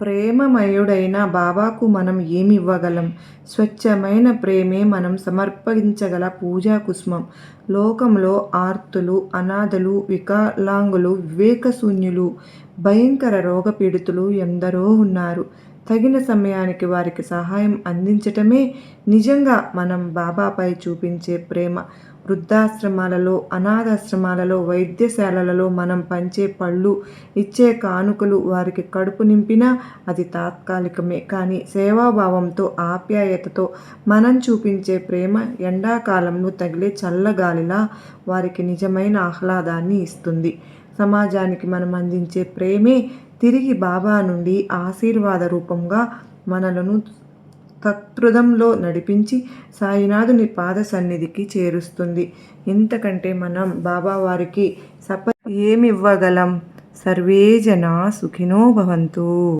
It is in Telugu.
ప్రేమమయుడైన బాబాకు మనం ఏమివ్వగలం? స్వచ్ఛమైన ప్రేమే మనం సమర్పించగల పూజా కుసుమం. లోకంలో ఆర్తులు, అనాథలు, వికలాంగులు, వివేకశూన్యులు, భయంకర రోగపీడితులు ఎందరో ఉన్నారు. తగిన సమయానికి వారికి సహాయం అందించటమే నిజంగా మనం బాబాపై చూపించే ప్రేమ. వృద్ధాశ్రమాలలో, అనాథాశ్రమాలలో, వైద్యశాలలలో మనం పంచే పళ్ళు, ఇచ్చే కానుకలు వారికి కడుపు నింపినా అది తాత్కాలికమే. కానీ సేవాభావంతో, ఆప్యాయతతో మనం చూపించే ప్రేమ ఎండాకాలంలో తగిలే చల్లగాలిలా వారికి నిజమైన ఆహ్లాదాన్ని ఇస్తుంది. సమాజానికి మనం అందించే ప్రేమే తిరిగి బాబా నుండి ఆశీర్వాద రూపంగా మనలను సత్పథంలో నడిపించి సాయినాథుని పాద సన్నిధికి చేరుస్తుంది. ఇంతకంటే మనం బాబావారికి ఏమివ్వగలం? సర్వే జనా సుఖినో భవంతు.